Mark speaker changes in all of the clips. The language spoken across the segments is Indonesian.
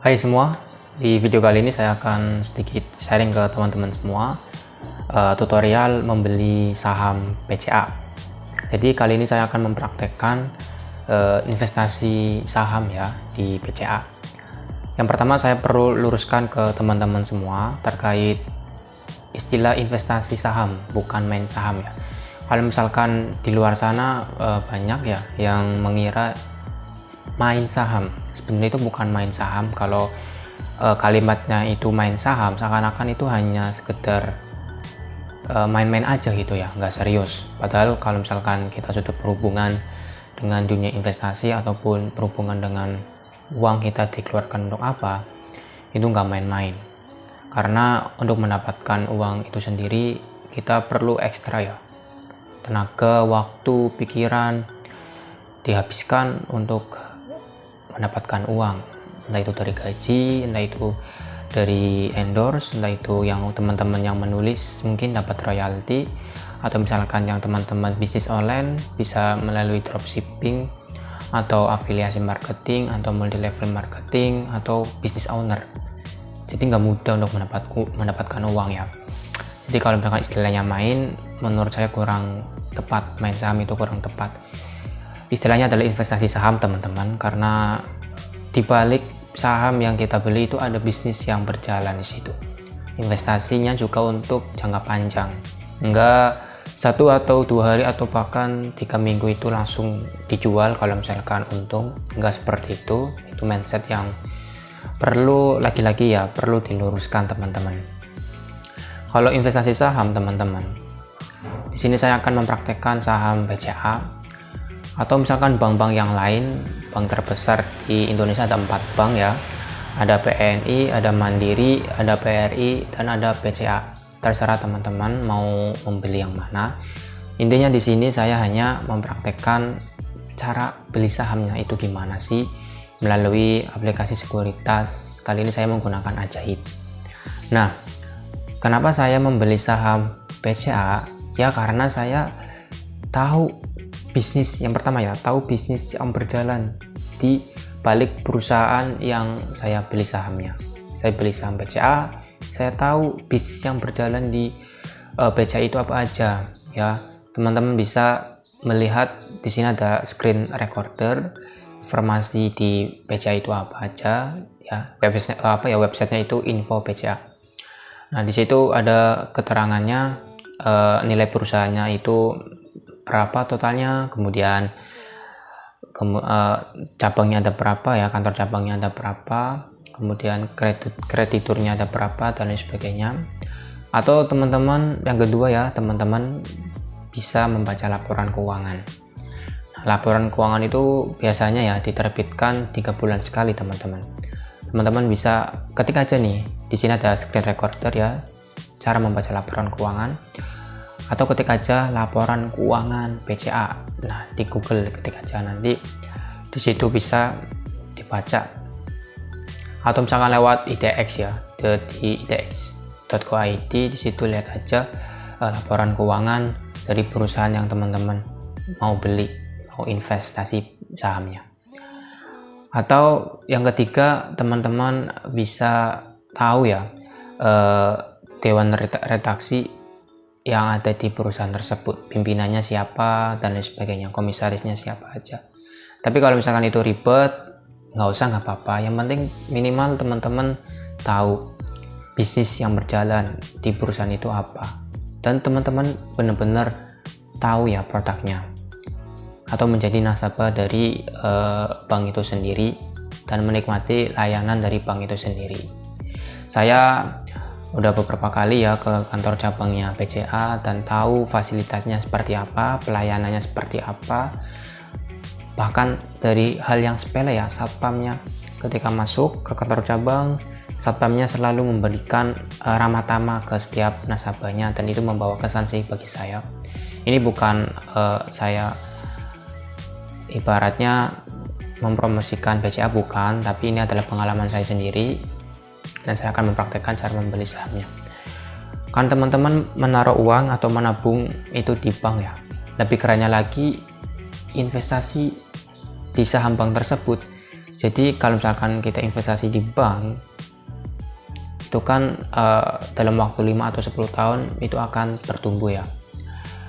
Speaker 1: Hai semua, di video kali ini saya akan sedikit sharing ke teman-teman semua tutorial membeli saham BCA. Jadi kali ini saya akan mempraktekkan investasi saham ya di BCA. Yang pertama saya perlu luruskan ke teman-teman semua terkait istilah investasi saham, bukan main saham ya. Kalau misalkan di luar sana banyak ya yang mengira main saham. Sebenarnya itu bukan main saham. Kalau kalimatnya itu main saham, seakan-akan itu hanya sekedar main-main aja gitu ya, nggak serius. Padahal kalau misalkan kita sudah berhubungan dengan dunia investasi ataupun berhubungan dengan uang kita dikeluarkan untuk apa, itu nggak main-main. Karena untuk mendapatkan uang itu sendiri kita perlu ekstra ya, tenaga, waktu, pikiran dihabiskan untuk mendapatkan uang, entah itu dari gaji, entah itu dari endorse, entah itu yang teman-teman yang menulis mungkin dapat royalti, atau misalkan yang teman-teman bisnis online bisa melalui dropshipping atau afiliasi marketing atau multi level marketing atau business owner. Jadi nggak mudah untuk mendapatkan uang ya. Jadi kalau misalkan istilahnya main, menurut saya kurang tepat. Main saham itu kurang tepat. Istilahnya adalah investasi saham teman-teman, karena di balik saham yang kita beli itu ada bisnis yang berjalan di situ. Investasinya juga untuk jangka panjang, enggak 1 atau 2 hari atau bahkan 3 minggu itu langsung dijual kalau misalkan untung. Enggak seperti itu mindset yang perlu lagi-lagi ya perlu diluruskan teman-teman. Kalau investasi saham teman-teman, di sini saya akan mempraktekkan saham BCA atau misalkan bank-bank yang lain. Bank terbesar di Indonesia ada 4 bank ya, ada BNI, ada Mandiri, ada BRI, dan ada BCA. Terserah teman-teman mau membeli yang mana. Intinya di sini saya hanya mempraktekkan cara beli sahamnya itu gimana sih melalui aplikasi sekuritas. Kali ini saya menggunakan Ajaib. Nah, kenapa saya membeli saham BCA? Ya karena saya tahu bisnis yang pertama ya, tahu bisnis yang berjalan di balik perusahaan yang saya beli sahamnya. Saya beli saham BCA, saya tahu bisnis yang berjalan di BCA itu apa aja ya. Teman-teman bisa melihat di sini ada screen recorder, informasi di BCA itu apa aja ya. Websitenya itu info BCA. Nah, di situ ada keterangannya, nilai perusahaannya itu berapa totalnya, kemudian cabangnya ada berapa ya, kantor cabangnya ada berapa, kemudian krediturnya ada berapa, dan lain sebagainya. Atau teman-teman yang kedua ya, teman-teman bisa membaca laporan keuangan. Nah, laporan keuangan itu biasanya ya diterbitkan 3 bulan sekali teman-teman. Teman-teman bisa ketik aja nih, di sini ada screen recorder ya, cara membaca laporan keuangan, atau ketik aja laporan keuangan BCA. Nah, di Google ketik aja, nanti di situ bisa dibaca. Atau misalkan lewat IDX ya, di idx.co.id, di situ lihat aja laporan keuangan dari perusahaan yang teman-teman mau beli, mau investasi sahamnya. Atau yang ketiga, teman-teman bisa tahu ya dewan redaksi yang ada di perusahaan tersebut, pimpinannya siapa dan lain sebagainya, komisarisnya siapa aja. Tapi kalau misalkan itu ribet, nggak usah, nggak apa-apa. Yang penting minimal teman-teman tahu bisnis yang berjalan di perusahaan itu apa, dan teman-teman benar-benar tahu ya produknya, atau menjadi nasabah dari bank itu sendiri dan menikmati layanan dari bank itu sendiri. Saya udah beberapa kali ya ke kantor cabangnya BCA dan tahu fasilitasnya seperti apa, pelayanannya seperti apa. Bahkan dari hal yang sepele ya, satpamnya ketika masuk ke kantor cabang, satpamnya selalu memberikan ramah tamah ke setiap nasabahnya, dan itu membawa kesan sih bagi saya. Ini bukan saya ibaratnya mempromosikan BCA, bukan, tapi ini adalah pengalaman saya sendiri dan saya akan mempraktekkan cara membeli sahamnya. Kan teman-teman menaruh uang atau menabung itu di bank ya, lebih kerennya lagi investasi di saham bank tersebut Jadi kalau misalkan kita investasi di bank itu kan dalam waktu 5 atau 10 tahun itu akan bertumbuh ya.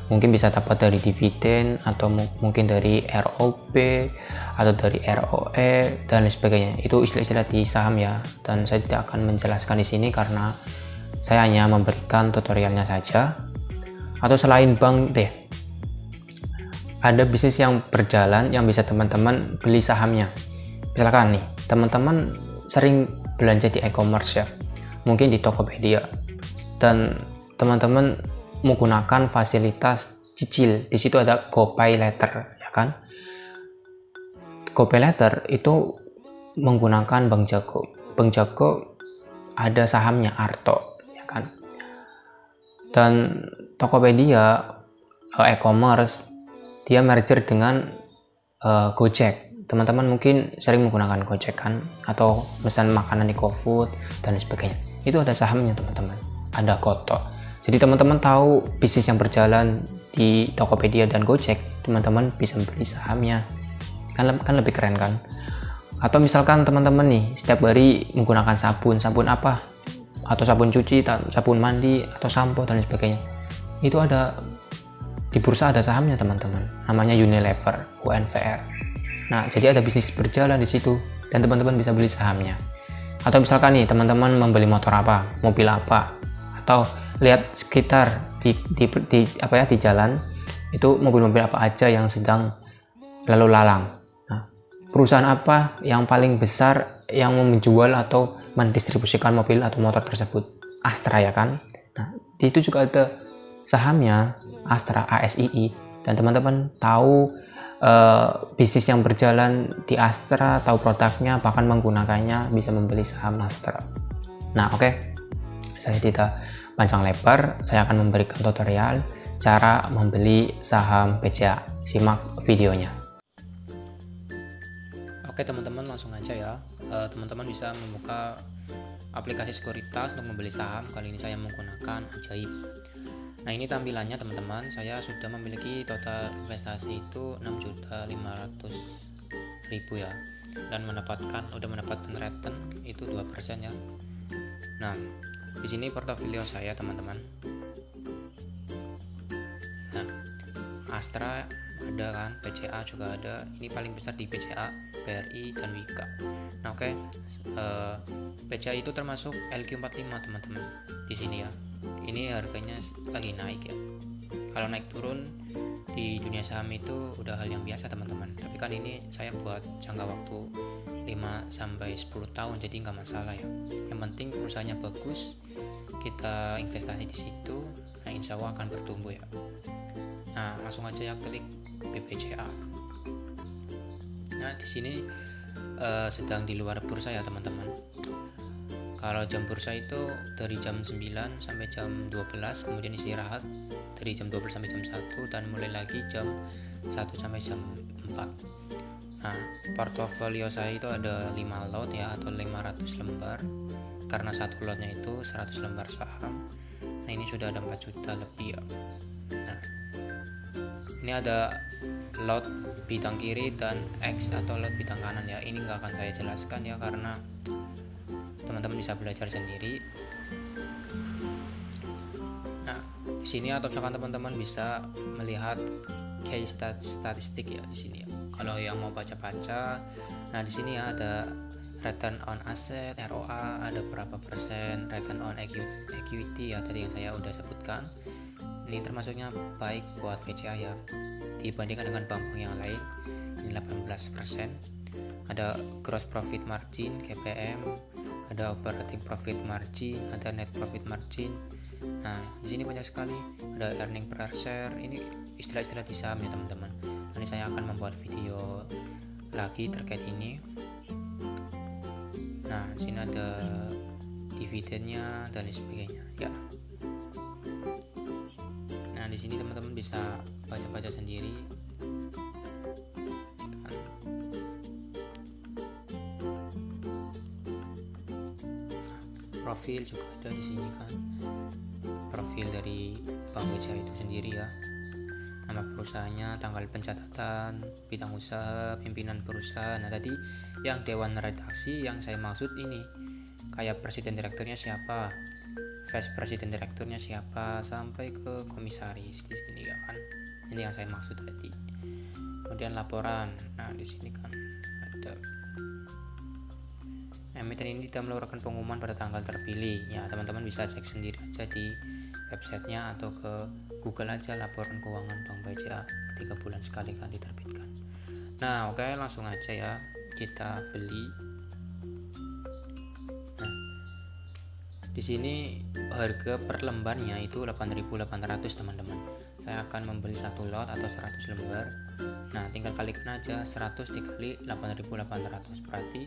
Speaker 1: Mungkin bisa dapat dari dividen atau mungkin dari ROP atau dari ROE dan lain sebagainya. Itu istilah-istilah di saham ya, dan saya tidak akan menjelaskan di sini karena saya hanya memberikan tutorialnya saja. Atau selain bank deh, ada bisnis yang berjalan yang bisa teman-teman beli sahamnya. Misalkan nih, teman-teman sering belanja di e-commerce ya, mungkin di Tokopedia, dan teman-teman menggunakan fasilitas cicil. Di situ ada GoPay Later, ya kan? GoPay Later itu menggunakan Bank Jago. Bank Jago ada sahamnya Arto, ya kan? Dan Tokopedia e-commerce dia merger dengan Gojek. Teman-teman mungkin sering menggunakan Gojek kan, atau pesan makanan di GoFood dan sebagainya. Itu ada sahamnya teman-teman. Ada Koto. Jadi teman-teman tahu bisnis yang berjalan di Tokopedia dan Gojek, teman-teman bisa beli sahamnya. Kan lebih keren kan? Atau misalkan teman-teman nih setiap hari menggunakan sabun apa? Atau sabun cuci, sabun mandi, atau sampo dan sebagainya. Itu ada di bursa, ada sahamnya teman-teman. Namanya Unilever, UNVR. Nah, jadi ada bisnis berjalan di situ dan teman-teman bisa beli sahamnya. Atau misalkan nih teman-teman membeli motor apa, mobil apa, atau lihat sekitar di jalan itu mobil-mobil apa aja yang sedang lalu lalang. Nah, perusahaan apa yang paling besar yang menjual atau mendistribusikan mobil atau motor tersebut? Astra ya kan? Nah, di itu juga ada sahamnya Astra, ASII, dan teman-teman tahu bisnis yang berjalan di Astra, tahu produknya, bahkan menggunakannya, bisa membeli saham Astra. Nah, oke. Saya tidak panjang lebar, saya akan memberikan tutorial cara membeli saham BCA. Simak videonya. Oke teman-teman, langsung aja ya. Teman-teman bisa membuka aplikasi sekuritas untuk membeli saham. Kali ini saya menggunakan Ajaib. Nah, ini tampilannya teman-teman. Saya sudah memiliki total investasi itu 6.500.000 ya, dan udah mendapatkan return itu 2% ya. Nah, di sini portofolio saya teman-teman. Nah, Astra ada kan, BCA juga ada. Ini paling besar di BCA, BRI dan Wika. Nah, oke. BCA itu termasuk LQ45 teman-teman di sini ya. Ini harganya lagi naik ya. Kalau naik turun di dunia saham itu udah hal yang biasa teman-teman. Tapi kan ini saya buat jangka waktu 5-10 tahun, jadi nggak masalah ya. Yang penting perusahaannya bagus, kita investasi di situ, nah insya Allah akan bertumbuh ya. Nah, langsung aja ya klik BBCA. Nah, di sini sedang di luar bursa ya teman-teman. Kalau jam bursa itu dari jam 9 sampai jam 12, kemudian istirahat dari jam 12 sampai jam 1, dan mulai lagi jam 1 sampai jam 4. Nah, portofolio saya itu ada 5 lot ya, atau 500 lembar, karena satu lotnya itu 100 lembar saham. Nah, ini sudah ada 4 juta lebih ya. Nah, ini ada lot bidang kiri dan X atau lot bidang kanan ya. Ini nggak akan saya jelaskan ya, karena teman-teman bisa belajar sendiri. Nah, di sini atau misalkan teman-teman bisa melihat case statistik ya di sini ya. Kalau yang mau baca-baca, nah di sini ya ada return on asset, ROA, ada berapa persen, return on equity ya tadi yang saya udah sebutkan. Ini termasuknya baik buat BCA ya, dibandingkan dengan bank-bank yang lain. Ini 18%. Ada gross profit margin, GPM, ada operating profit margin, ada net profit margin. Nah, di sini banyak sekali. Ada earning per share. Ini istilah-istilah di saham ya teman-teman. Nanti saya akan membuat video lagi terkait ini. Nah, di sini ada dividennya dan sebagainya ya. Nah, di sini teman-teman bisa baca-baca sendiri. Profil juga ada di sini kan, profil dari Bank BCA itu sendiri ya. nama perusahaannya, tanggal pencatatan, bidang usaha, pimpinan perusahaan. Nah tadi yang dewan redaksi yang saya maksud ini, kayak presiden direkturnya siapa, vice presiden direkturnya siapa, sampai ke komisaris di sini ya kan. Ini yang saya maksud tadi. Kemudian laporan. Nah di sini kan ada emiten ini tidak mengeluarkan pengumuman pada tanggal terpilih. Ya teman-teman bisa cek sendiri aja di websitenya atau ke Google aja, laporan keuangan Bank BCA 3 bulan sekali kan diterbitkan. Nah oke, langsung aja ya kita beli. Nah di sini harga per lembarnya itu 8.800 teman-teman. Saya akan membeli 1 lot atau 100 lembar. Nah tinggal kalikan aja 100 dikali 8.800, berarti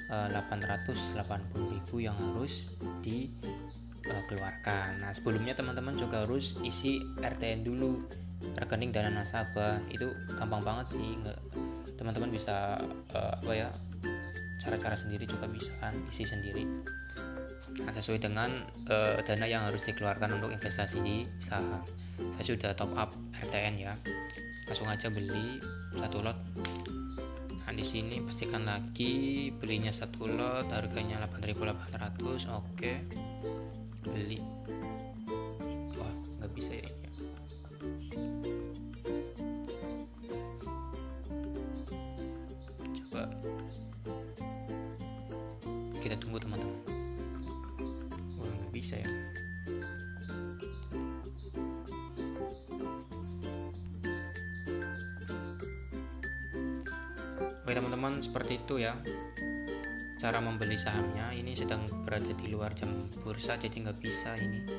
Speaker 1: 880.000 yang harus dikeluarkan. Nah sebelumnya teman-teman juga harus isi RTN dulu, rekening dana nasabah. Itu gampang banget sih, teman-teman bisa cara-cara sendiri juga bisa kan, isi sendiri. Nah, sesuai dengan dana yang harus dikeluarkan untuk investasi di saham. Saya sudah top up RTN ya, langsung aja beli 1 lot. Nah di sini pastikan lagi belinya 1 lot, harganya 8.800. Oke, beli. Wah nggak bisa ya. Coba kita tunggu teman-teman. Wah nggak bisa ya. Oke teman-teman, seperti itu ya cara membeli sahamnya. Ini sedang berada di luar jam bursa, jadi nggak bisa ini.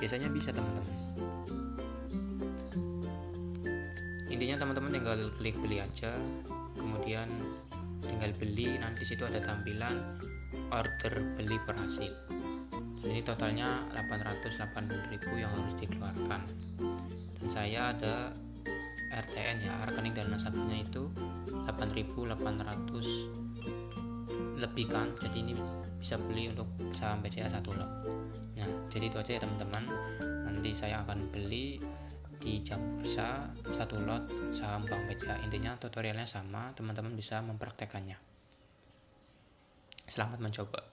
Speaker 1: Biasanya bisa teman-teman. Intinya teman-teman tinggal klik beli aja, kemudian tinggal beli. Nanti situ ada tampilan order beli berhasil. Dan ini totalnya 880.000 yang harus dikeluarkan. Dan saya ada RTN ya, rekening dana nasabahnya itu 8.800 lebih kan, jadi ini bisa beli untuk saham BCA 1 lot. Nah jadi itu aja ya teman-teman, nanti saya akan beli di jam bursa 1 lot saham Bank BCA. Intinya tutorialnya sama, teman-teman bisa mempraktekannya. Selamat mencoba.